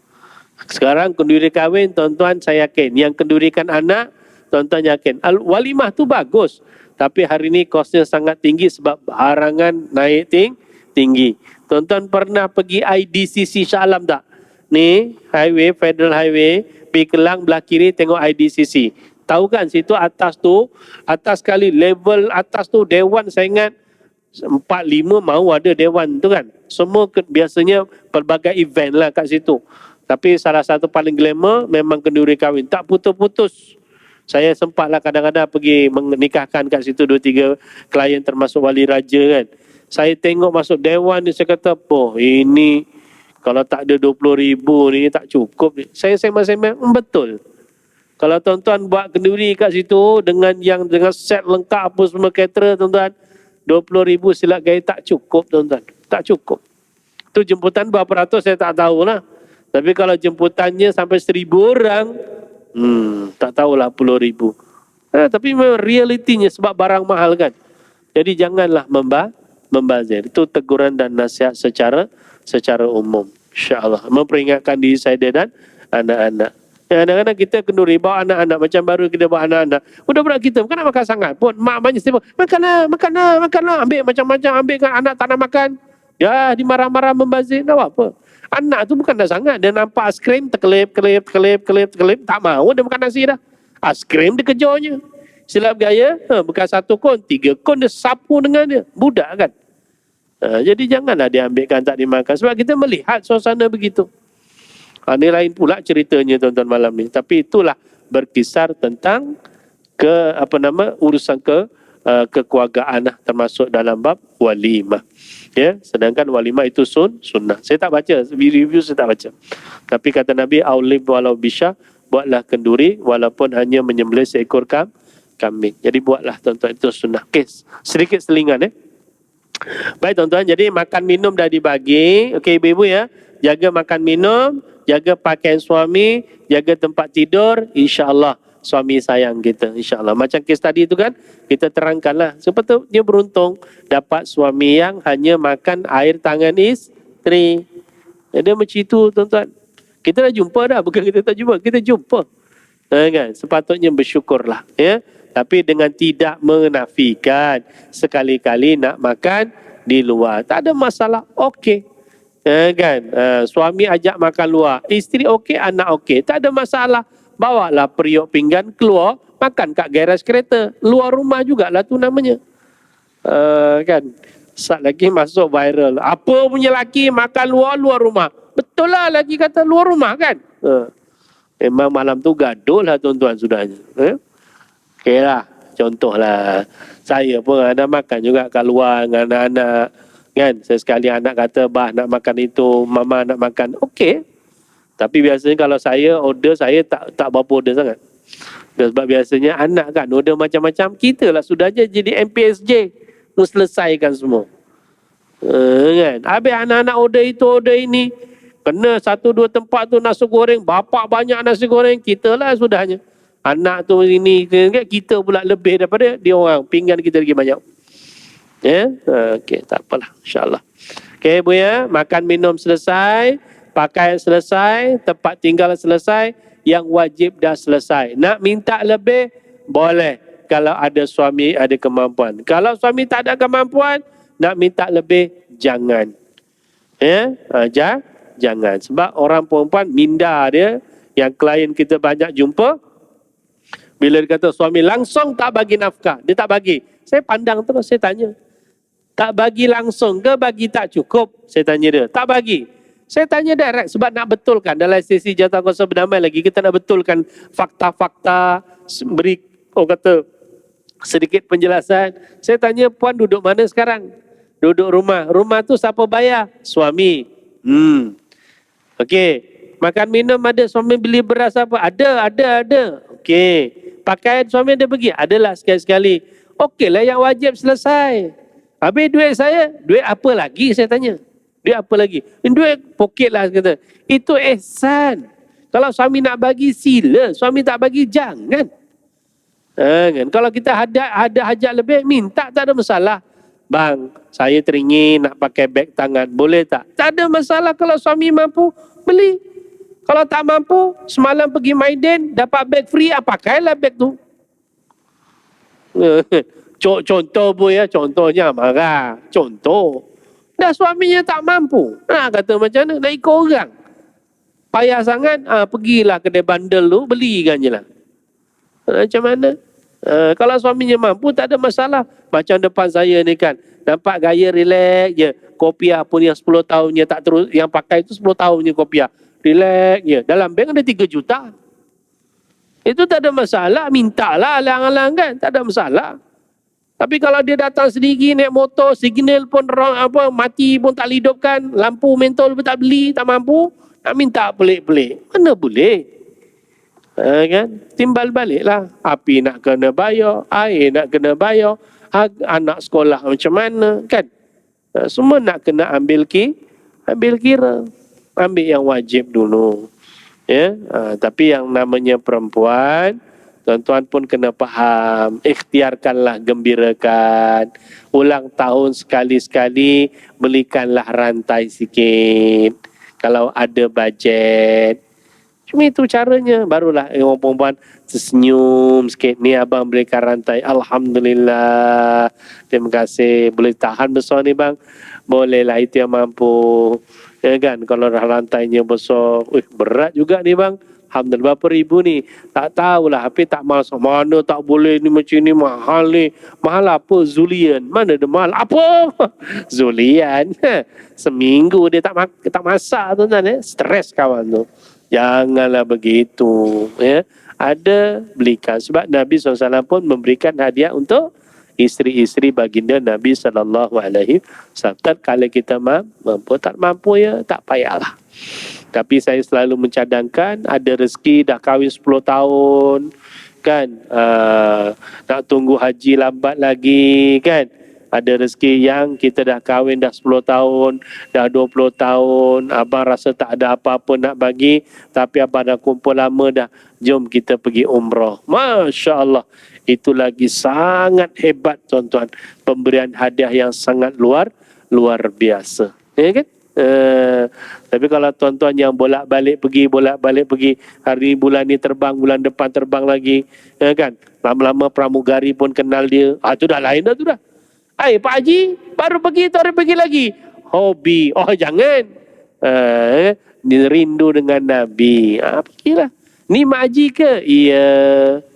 Sekarang kenduri kahwin, tuan-tuan saya yakin. Yang kendurikan anak, tuan-tuan yakin. Walimah tu bagus. Tapi hari ni kosnya sangat tinggi sebab barangan naik tinggi. Tuan-tuan pernah pergi IDCC Shah Alam tak? Ni, highway, Federal Highway, pergi Kelang, belah kiri tengok IDCC. Tahu kan situ atas tu, atas sekali, level atas tu, Dewan saya ingat 4-5 mau ada Dewan tu kan. Semua biasanya pelbagai event lah kat situ. Tapi salah satu paling glamour memang kenduri kahwin. Tak putus-putus. Saya sempatlah kadang-kadang pergi menikahkan kat situ 2-3 klien termasuk wali raja kan. Saya tengok masuk Dewan ni, saya kata, oh ini kalau tak ada 20,000 ni tak cukup ni. Saya sembang-sembang, betul. Kalau tuan-tuan buat kenduri kat situ dengan set lengkap apa semua caterer tuan-tuan, 20,000 silap gaya tak cukup tuan-tuan. Tak cukup. Tu jemputan berapa ratus saya tak tahulah. Tapi kalau jemputannya sampai 1,000 orang, tak tahulah puluh ribu. Tapi memang realitinya sebab barang mahal kan. Jadi janganlah membazir. Itu teguran dan nasihat secara umum. InsyaAllah. Memperingatkan diri saya dan anak-anak. Kadang-kadang kita kenduri bawa anak-anak. Macam baru kita bawa anak-anak. Budak-budak kita bukan nak makan sangat pun. Mak banyak setiap makanlah. Ambil macam-macam. Ambil kan anak tak nak makan. Ya, dimarah-marah membazir. Tak apa-apa. Anak tu bukan dah sangat. Dia nampak aiskrim terkelip. Tak mahu dia makan nasi dah. Aiskrim dia kejarnya. Silap gaya. Bukan 1 kon, 3 kon dia sapu dengan dia. Budak kan. Jadi janganlah diambilkan tak dimakan. Sebab kita melihat suasana begitu. Ini lain pula ceritanya tuan-tuan malam ni. Tapi itulah berkisar tentang urusan kekeluargaan lah, termasuk dalam bab walimah. Ya, sedangkan walimah itu sunnah. Saya tak baca, review saya tak baca. Tapi kata Nabi, aulim walau bisyah, buatlah kenduri walaupun hanya menyembelih seekor kambing. Jadi buatlah tuan-tuan, itu sunnah. Okay, sedikit selingan Baik tuan-tuan, jadi makan minum dah dibagi. Okey ibu-ibu ya, jaga makan minum, jaga pakaian suami, jaga tempat tidur, insya-Allah suami sayang kita, insya-Allah. Macam kes tadi itu kan, kita terangkanlah. Sepatutnya beruntung dapat suami yang hanya makan air tangan isteri. Jadi macam itu tuan-tuan. Kita dah jumpa dah, bukan kita tak jumpa, kita jumpa. Kan? Sepatutnya bersyukurlah ya. Tapi dengan tidak menafikan sekali-kali nak makan di luar. Tak ada masalah, okey. Kan? Suami ajak makan luar, isteri okey, anak okey. Tak ada masalah. Bawalah periuk pinggan keluar, makan kat garaj kereta. Luar rumah jugalah tu namanya. Kan? Sat lagi masuk viral. Apa punya laki makan luar rumah? Betul lah laki kata luar rumah kan? Memang malam tu gaduh lah tuan-tuan sudahnya. Okey lah, contohlah. Saya pun ada makan juga kat luar dengan anak-anak. Kan? Sesekali anak kata, bah nak makan itu, mama nak makan. Okey. Tapi biasanya kalau saya order, saya tak berapa order sangat. Sebab biasanya anak kan order macam-macam. Kita lah sudahnya jadi MPSJ. Selesaikan semua. Kan? Habis anak-anak order itu, order ini. Kena 1-2 tempat tu nasi goreng. Bapak banyak nasi goreng. Kita lah sudahnya. Anak tu ini, kita pula lebih daripada dia orang. Pinggan kita lagi banyak. Ya? Okey, tak apalah. InsyaAllah. Okey, Bu ya. Makan minum selesai. Pakaian selesai. Tempat tinggal selesai. Yang wajib dah selesai. Nak minta lebih? Boleh. Kalau ada suami, ada kemampuan. Kalau suami tak ada kemampuan, nak minta lebih? Jangan. Ya? Jangan. Sebab orang perempuan minda dia. Yang klien kita banyak jumpa. Bila dia kata suami langsung tak bagi nafkah, dia tak bagi. Saya pandang terus, saya tanya. Tak bagi langsung ke bagi tak cukup? Saya tanya dia. Tak bagi. Saya tanya direct sebab nak betulkan. Dalam sesi jawatankuasa berdamai lagi, kita nak betulkan fakta-fakta, beri sedikit penjelasan. Saya tanya, puan duduk mana sekarang? Duduk rumah. Rumah tu siapa bayar? Suami. Okey. Makan minum ada, suami beli beras apa? Ada. Okey. Pakaian suami ada pergi? Adalah sekali-sekali. Okeylah yang wajib selesai. Habis duit saya, duit apa lagi saya tanya? Duit apa lagi? Duit poket lah kata. Itu ihsan. Kalau suami nak bagi sila, suami tak bagi jangan. Kan? Kalau kita ada hajat lebih, minta tak ada masalah. Bang, saya teringin nak pakai beg tangan, boleh tak? Tak ada masalah kalau suami mampu, beli. Kalau tak mampu, semalam pergi Maiden, dapat beg free, pakailah beg tu. Contoh Bu ya, contohnya marah. Contoh. Dah suaminya tak mampu. Kata macam mana? Nak ikut orang. Payah sangat, pergilah kedai bandel tu, belikan je lah. Macam mana? Kalau suaminya mampu, tak ada masalah. Macam depan saya ni kan, nampak gaya relax je. Kopiah pun yang 10 tahunnya tak terus, yang pakai tu 10 tahunnya kopiah. Relax je. Dalam bank ada 3 juta. Itu tak ada masalah. Mintalah alang-alang kan. Tak ada masalah. Tapi kalau dia datang sendiri naik motor, signal pun mati pun tak hidupkan, lampu mentol pun tak beli, tak mampu, nak minta pelik-pelik. Mana boleh? Kan? Timbal baliklah. Api nak kena bayar, air nak kena bayar, anak sekolah macam mana, kan? Semua nak kena ambil kira. Ambil yang wajib dulu. Ya, tapi yang namanya perempuan, tuan-tuan pun kena faham, ikhtiarkanlah, gembirakan. Ulang tahun sekali-sekali, belikanlah rantai sikit. Kalau ada bajet. Cuma itu caranya. Barulah orang perempuan tersenyum sikit. Ni abang belikan rantai. Alhamdulillah. Terima kasih. Boleh tahan besar ni bang? Bolehlah, itu yang mampu. Ya kan, kalau rantainya besar, berat juga ni bang. Alhamdulillah, berapa ribu ni? Tak tahulah, tapi tak masuk. Mana tak boleh ni, macam ni mahal ni. Mahal apa? Zulian. Mana ada mahal? Apa? Zulian. Seminggu dia tak masak tu kan. Stres kawan tu. Janganlah begitu. Ya. Ada, belikan. Sebab Nabi SAW pun memberikan hadiah untuk isteri-isteri baginda Nabi SAW. Kalau kita mampu, tak mampu ya, tak payahlah. Tapi saya selalu mencadangkan, ada rezeki dah kahwin 10 tahun, kan, nak tunggu haji lambat lagi, kan. Ada rezeki yang kita dah kahwin dah 10 tahun, dah 20 tahun, abang rasa tak ada apa-apa nak bagi, tapi abang dah kumpul lama dah, jom kita pergi umrah. Masya Allah, itu lagi sangat hebat tuan-tuan. Pemberian hadiah yang sangat luar biasa. Ya kan? Tapi kalau tuan-tuan yang bolak-balik pergi, hari bulan ni terbang, bulan depan terbang lagi, ya kan? Lama-lama pramugari pun kenal dia. Itu dah lain dah tu dah. Pak Haji baru pergi, tu hari pergi lagi. Hobi. Oh jangan. Rindu dengan Nabi. Pergilah. Ni Mak Haji ke? Iya.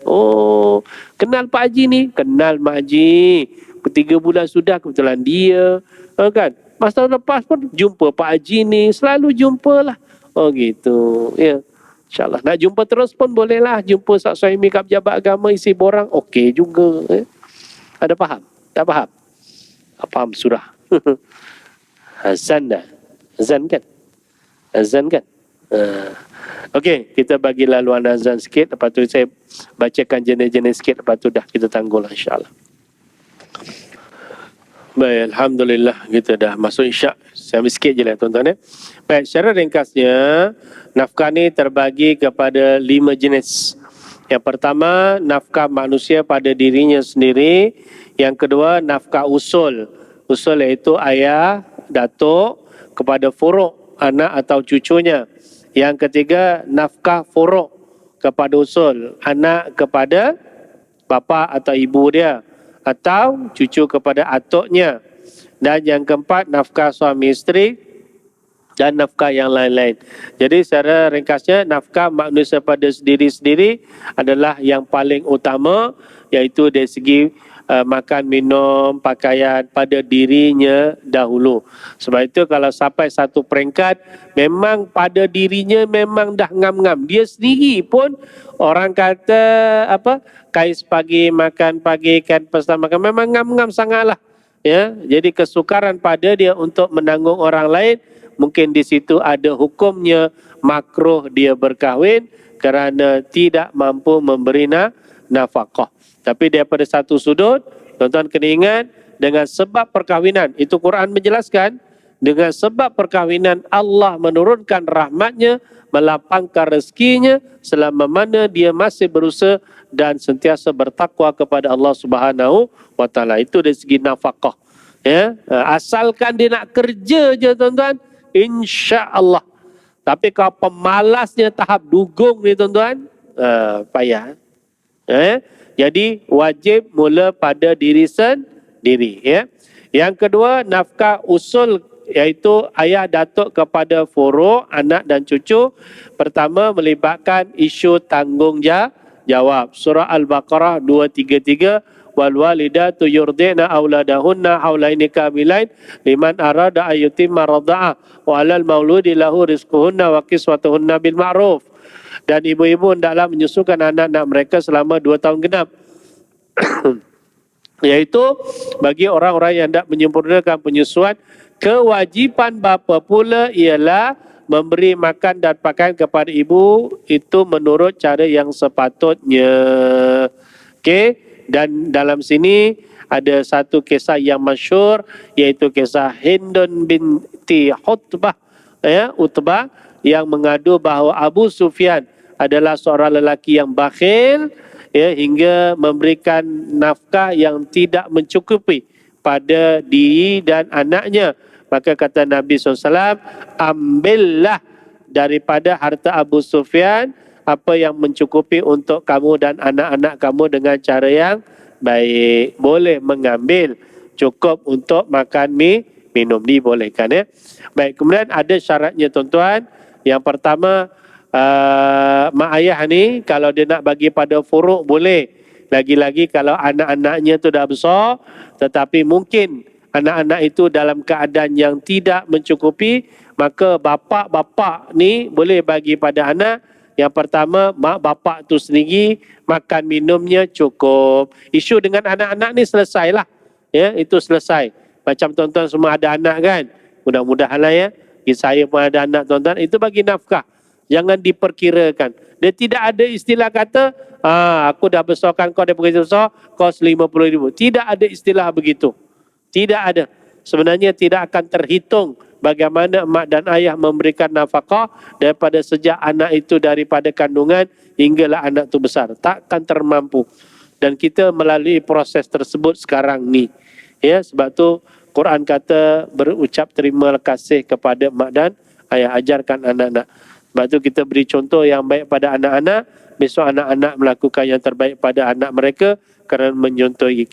Oh, kenal Pak Haji ni? Kenal Mak Haji. 3 bulan sudah kebetulan dia. Kan? Masa lepas pun jumpa Pak Haji ni. Selalu jumpalah. Oh gitu. Ya. InsyaAllah. Nak jumpa terus pun bolehlah. Jumpa suami kat pejabat agama, isi borang. Okey juga. Ada faham? Tak faham? Faham surah. Azan dah. Azan kan? Okey, kita bagi laluan azan sikit. Lepas tu saya bacakan jenis-jenis sikit. Lepas tu dah kita tangguh lah insyaAllah. Baik, Alhamdulillah kita dah masuk isyak. Saya ambil sikit je lah tuan-tuan. Baik, secara ringkasnya, nafkah ni terbagi kepada 5 jenis. Yang pertama, nafkah manusia pada dirinya sendiri. Yang kedua, nafkah usul. Usul iaitu ayah, datuk kepada furuk, anak atau cucunya. Yang ketiga, nafkah furuk kepada usul, anak kepada bapa atau ibu dia, atau cucu kepada atuknya. Dan yang keempat, nafkah suami isteri dan nafkah yang lain-lain. Jadi secara ringkasnya, nafkah manusia pada sendiri-sendiri adalah yang paling utama, iaitu dari segi makan, minum, pakaian pada dirinya dahulu. Sebab itu kalau sampai satu peringkat, memang pada dirinya memang dah ngam-ngam. Dia sendiri pun orang kata kais pagi, makan pagi, kan pesan makan, memang ngam-ngam sangatlah. Ya, jadi kesukaran pada dia untuk menanggung orang lain, mungkin di situ ada hukumnya makruh dia berkahwin kerana tidak mampu memberi nafkah. Tapi daripada satu sudut, tuan-tuan kena ingat, dengan sebab perkahwinan, itu Quran menjelaskan, dengan sebab perkahwinan Allah menurunkan rahmatnya, melapangkan rezekinya selama mana dia masih berusaha dan sentiasa bertakwa kepada Allah Subhanahu wa Ta'ala. Itu dari segi nafkah. Ya, asalkan dia nak kerja je tuan-tuan, insya-Allah. Tapi kalau pemalasnya tahap dugung ni tuan-tuan, payah. Jadi wajib mula pada diri sendiri. Ya. Yang kedua, nafkah usul iaitu ayah datuk kepada furuk, anak dan cucu. Pertama melibatkan isu tanggungjawab. Surah Al-Baqarah 233, wal walidatu yurdina auladahunna haulaini kamilain liman arada ayyutimma radha'ah wa 'alal mauludi lahu rizquhunna wa kiswatuhunna bil ma'ruf. Dan ibu-ibu hendaklah menyusukan anak-anak mereka selama 2 tahun genap. Iaitu bagi orang-orang yang hendak menyempurnakan penyusuan, kewajiban bapa pula ialah memberi makan dan pakaian kepada ibu itu menurut cara yang sepatutnya. Okey, dan dalam sini ada satu kisah yang masyhur, iaitu kisah Hindun binti Utbah, Utbah yang mengadu bahawa Abu Sufyan adalah seorang lelaki yang bakhil, hingga memberikan nafkah yang tidak mencukupi pada diri dan anaknya. Maka kata Nabi SAW, ambillah daripada harta Abu Sufyan apa yang mencukupi untuk kamu dan anak-anak kamu dengan cara yang baik. Boleh mengambil, cukup untuk makan minum, dibolehkan ya. Baik, kemudian ada syaratnya tuan-tuan. Yang pertama, mak ayah ni kalau dia nak bagi pada furuk boleh. Lagi-lagi kalau anak-anaknya tu dah besar, tetapi mungkin anak-anak itu dalam keadaan yang tidak mencukupi, maka bapa-bapa ni boleh bagi pada anak. Yang pertama, mak bapak tu sendiri makan minumnya cukup. Isu dengan anak-anak ni selesailah. Ya, itu selesai. Macam tuan-tuan semua ada anak kan? Mudah-mudahanlah ya. Saya pun ada anak tuan-tuan, itu bagi nafkah. Jangan diperkirakan. Dia tidak ada istilah kata, aku dah besarkan kau, dah begitu besar, kos 50,000. Tidak ada istilah begitu. Tidak ada. Sebenarnya tidak akan terhitung bagaimana mak dan ayah memberikan nafkah daripada sejak anak itu daripada kandungan hinggalah anak itu besar. Takkan termampu. Dan kita melalui proses tersebut sekarang ni. Ya, sebab tu Quran kata berucap terima kasih kepada mak dan ayah, ajarkan anak-anak. Sebab tu kita beri contoh yang baik pada anak-anak, besok anak-anak melakukan yang terbaik pada anak mereka kerana menyontohi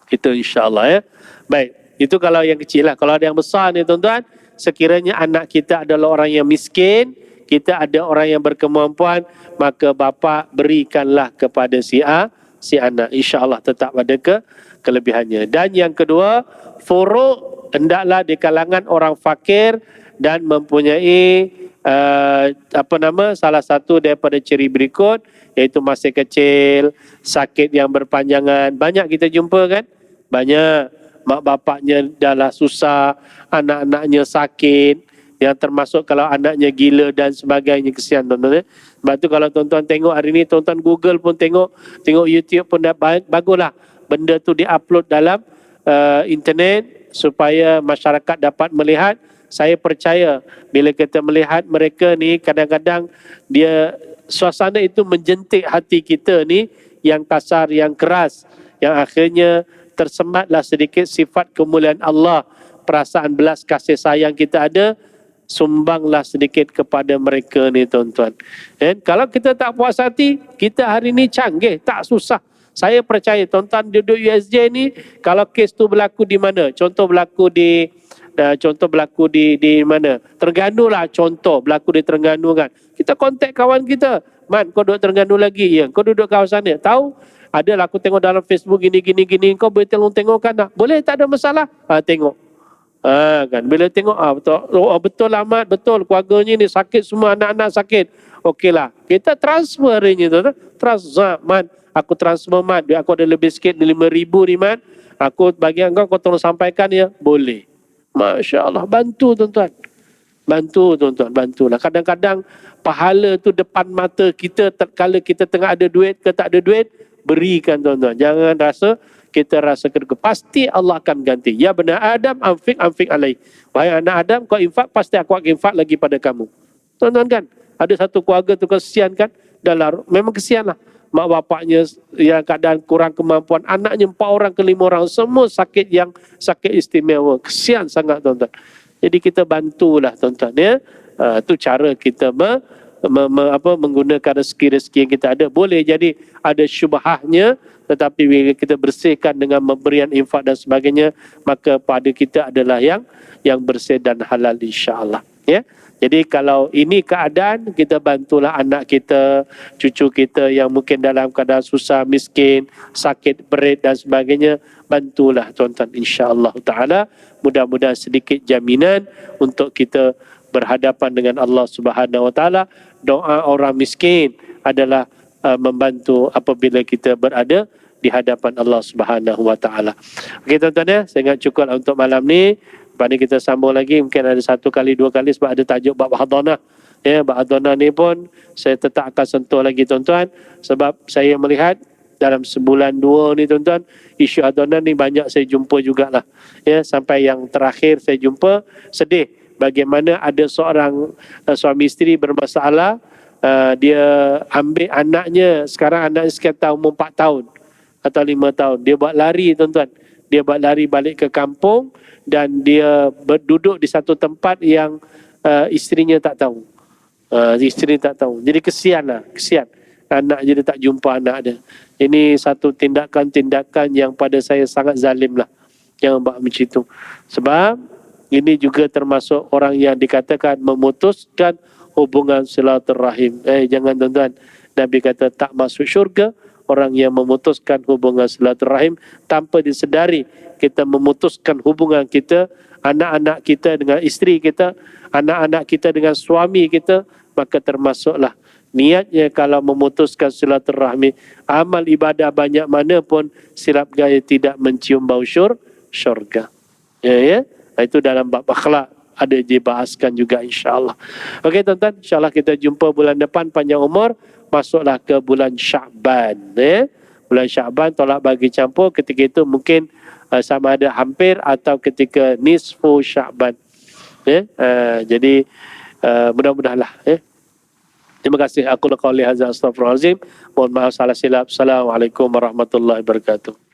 kita, insya-Allah ya. Baik, itu kalau yang kecil lah. Kalau ada yang besar ni tuan-tuan, sekiranya anak kita adalah orang yang miskin, kita ada orang yang berkemampuan, maka bapa berikanlah kepada si anak, insya-Allah tetap ada kelebihannya. Dan yang kedua, furuk hendaklah di kalangan orang fakir dan mempunyai salah satu daripada ciri berikut, iaitu masih kecil, sakit yang berpanjangan. Banyak kita jumpa kan? Banyak mak bapaknya dah susah, anak-anaknya sakit, yang termasuk kalau anaknya gila dan sebagainya. Kesian tuan-tuan. Sebab tu kalau tuan-tuan tengok hari ni, tuan-tuan Google pun tengok YouTube pun dah baguslah. Benda tu di-upload dalam internet supaya masyarakat dapat melihat. Saya percaya bila kita melihat mereka ni, kadang-kadang dia suasana itu menjentik hati kita ni, yang kasar, yang keras, yang akhirnya tersematlah sedikit sifat kemuliaan Allah, perasaan belas kasih sayang kita ada, sumbanglah sedikit kepada mereka ni tuan-tuan. Dan kalau kita tak puas hati, kita hari ni canggih, tak susah. Saya percaya tuan-tuan duduk USJ ni, kalau kes tu berlaku di mana? Contoh berlaku di mana? Terengganu lah, contoh berlaku di Terengganu kan. Kita kontak kawan kita, Man, kau duduk Terengganu lagi? Ya, kau duduk kawasan ni. Tahu? Adalah aku tengok dalam Facebook gini, kau boleh tengok kan? Tak? Boleh, tak ada masalah. Tengok. Kan bila tengok betul amat, betul keluarganya ni sakit semua, anak-anak sakit. Okeylah, kita transfer ini tu. Transfer, Man, aku transfer, Man. Duit aku ada lebih sikit 5,000 ni, Man. Aku bagi kau tolong sampaikan ya. Boleh. Masya-Allah, bantu tuan-tuan. Bantulah. Kadang-kadang pahala tu depan mata kita, tatkala kita tengah ada duit ke tak ada duit, berikan tuan-tuan. Jangan kita rasa kedua. Pasti Allah akan ganti. Ya benar Adam, anfik alaih. Wahai anak Adam, kau infak, pasti aku akan infak lagi pada kamu. Tuan-tuan kan, ada satu keluarga tu kesian kan, memang kesian lah. Mak bapaknya yang keadaan kurang kemampuan, anaknya 4 orang ke 5 orang, semua sakit istimewa. Kesian sangat tuan-tuan. Jadi kita bantulah tuan-tuan ya. Itu cara kita menggunakan rezeki yang kita ada. Boleh jadi ada syubhahnya, tetapi bila kita bersihkan dengan memberian infak dan sebagainya, maka pada kita adalah yang bersih dan halal insya-Allah. Ya. Jadi kalau ini keadaan, kita bantulah anak kita, cucu kita yang mungkin dalam keadaan susah, miskin, sakit, berat dan sebagainya, bantulah tuan-tuan insya-Allah taala. Mudah-mudahan sedikit jaminan untuk kita berhadapan dengan Allah Subhanahu wa taala. Doa orang miskin adalah membantu apabila kita berada di hadapan Allah Subhanahu wa taala. Okey tuan-tuan ya, saya ingat cukup untuk malam ni. Lepas ni kita sambung lagi, mungkin ada 1 kali 2 kali sebab ada tajuk bab hadanah. Ya, bab hadanah ni pun saya tetap akan sentuh lagi tuan-tuan, sebab saya melihat dalam sebulan 2 ni tuan-tuan, isu hadanah ni banyak saya jumpa jugalah. Ya, sampai yang terakhir saya jumpa, sedih bagaimana ada seorang suami isteri bermasalah, dia ambil anaknya, sekarang anaknya sekitar umur 4 tahun atau 5 tahun. Dia buat lari tuan-tuan. Dia buat lari balik ke kampung dan dia berduduk di satu tempat yang isterinya tak tahu. Isteri tak tahu. Jadi kesian. Anak jadi tak jumpa anak dia. Ini satu tindakan-tindakan yang pada saya sangat zalim lah. Yang buat macam itu. Sebab ini juga termasuk orang yang dikatakan memutuskan hubungan silaturahim. Jangan tuan-tuan. Nabi kata tak masuk syurga orang yang memutuskan hubungan silaturahim tanpa disedari. Kita memutuskan hubungan kita, anak-anak kita dengan isteri kita, anak-anak kita dengan suami kita, maka termasuklah niatnya kalau memutuskan silaturahmi. Amal ibadah banyak mana pun silap gaya tidak mencium bau syurga. Ya. Itu dalam bab akhlak ada dibahaskan juga insya-Allah. Okey tuan-tuan, insya-Allah kita jumpa bulan depan panjang umur. Masuklah ke bulan Sya'ban. Bulan Sya'ban tolak bagi campur, ketika itu mungkin sama ada hampir atau ketika nisfu Sya'ban. Jadi mudah-mudahlah. Terima kasih. Aku qauli hadza astaghfirullahalazim. Mohon maaf salah silap. Assalamualaikum warahmatullahi wabarakatuh.